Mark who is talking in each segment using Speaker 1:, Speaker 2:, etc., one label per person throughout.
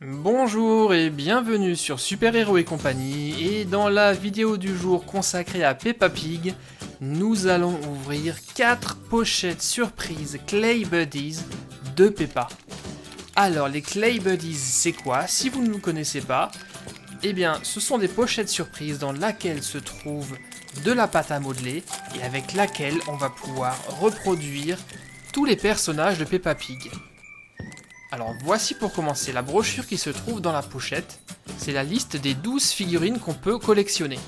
Speaker 1: Bonjour et bienvenue sur Super Héros et compagnie, et dans la vidéo du jour consacrée à Peppa Pig, nous allons ouvrir 4 pochettes surprises Clay Buddies de Peppa. Alors les Clay Buddies c'est quoi? Si vous ne nous connaissez pas, eh bien ce sont des pochettes surprises dans laquelle se trouve de la pâte à modeler et avec laquelle on va pouvoir reproduire tous les personnages de Peppa Pig. Alors voici pour commencer la brochure qui se trouve dans la pochette. C'est la liste des 12 figurines qu'on peut collectionner.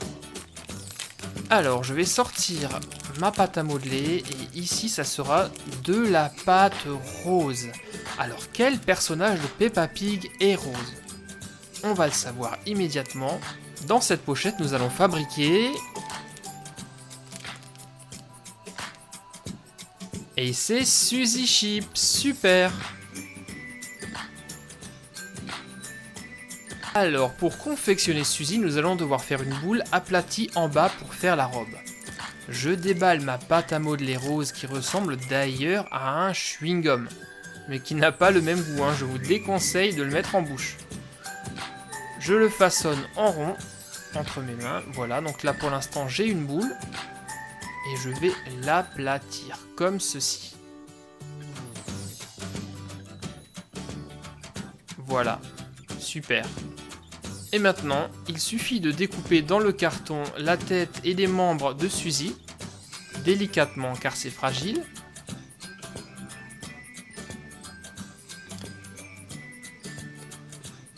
Speaker 1: Alors je vais sortir ma pâte à modeler et ici ça sera de la pâte rose. Alors quel personnage de Peppa Pig est rose? On va le savoir immédiatement. Dans cette pochette nous allons fabriquer... Et c'est Suzy Chip, super! Alors, pour confectionner Suzy, nous allons devoir faire une boule aplatie en bas pour faire la robe. Je déballe ma pâte à modeler rose qui ressemble d'ailleurs à un chewing-gum, mais qui n'a pas le même goût, je vous déconseille de le mettre en bouche. Je le façonne en rond entre mes mains, voilà, donc là pour l'instant j'ai une boule, et je vais l'aplatir comme ceci. Voilà, super. Et maintenant, il suffit de découper dans le carton la tête et les membres de Suzy, délicatement car c'est fragile.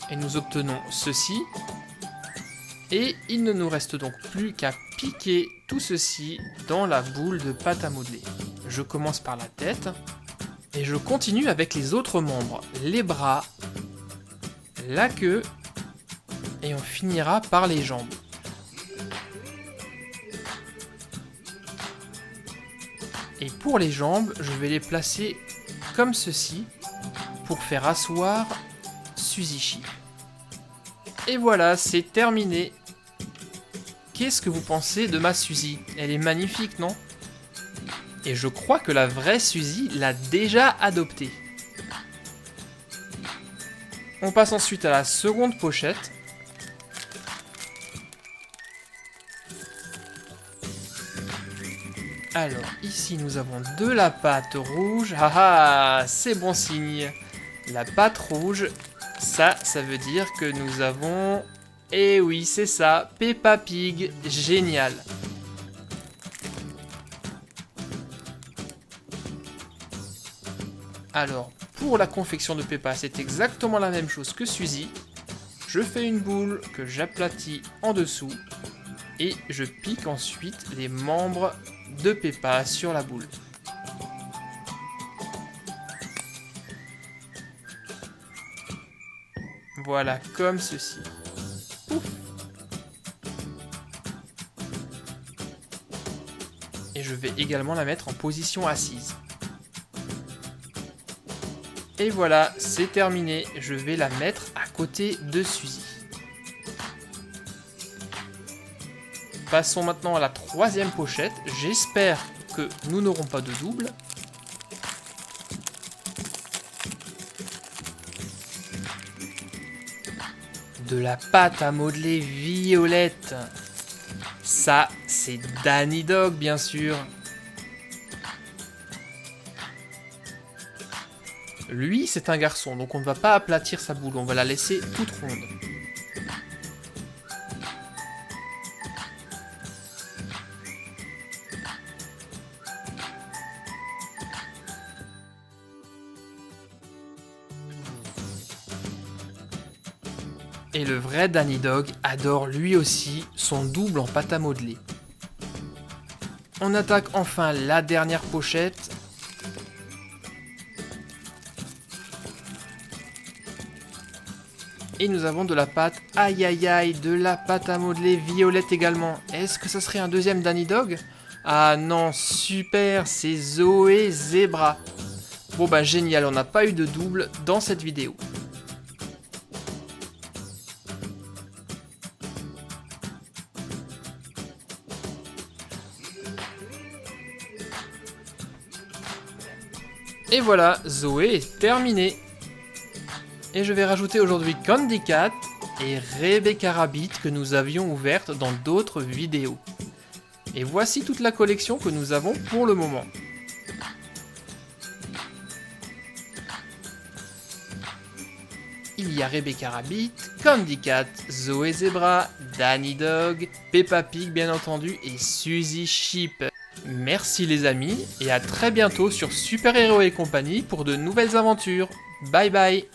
Speaker 1: Et nous obtenons ceci. Et il ne nous reste donc plus qu'à piquer tout ceci dans la boule de pâte à modeler. Je commence par la tête et je continue avec les autres membres, les bras, la queue, et on finira par les jambes. Et pour les jambes, je vais les placer comme ceci pour faire asseoir Suzy Chip. Et voilà, c'est terminé. Qu'est-ce que vous pensez de ma Suzy? Elle est magnifique, non? Et je crois que la vraie Suzy l'a déjà adoptée. On passe ensuite à la seconde pochette. Alors, ici, nous avons de la pâte rouge. Ah ah, c'est bon signe. La pâte rouge, ça veut dire que nous avons... Eh oui, c'est ça, Peppa Pig, génial. Alors, pour la confection de Peppa, c'est exactement la même chose que Suzy. Je fais une boule que j'aplatis en dessous et je pique ensuite les membres de Peppa sur la boule. Voilà, comme ceci. Ouf. Et je vais également la mettre en position assise. Et voilà, c'est terminé. Je vais la mettre à côté de Suzy. Passons maintenant à la troisième pochette. J'espère que nous n'aurons pas de double. De la pâte à modeler violette. Ça, c'est Danny Dog, bien sûr. Lui, c'est un garçon, donc on ne va pas aplatir sa boule, on va la laisser toute ronde. Et le vrai Danny Dog adore lui aussi son double en pâte à modeler. On attaque enfin la dernière pochette. Et nous avons de la pâte, aïe aïe aïe, de la pâte à modeler violette également. Est-ce que ça serait un deuxième Danny Dog? Ah non, super, c'est Zoé Zebra. Bon bah génial, on n'a pas eu de double dans cette vidéo. Et voilà, Zoé est terminée. Et je vais rajouter aujourd'hui Candy Cat et Rebecca Rabbit que nous avions ouvertes dans d'autres vidéos. Et voici toute la collection que nous avons pour le moment. Il y a Rebecca Rabbit, Candy Cat, Zoé Zebra, Danny Dog, Peppa Pig bien entendu et Suzy Sheep. Merci les amis et à très bientôt sur Super Héros et compagnie pour de nouvelles aventures. Bye bye.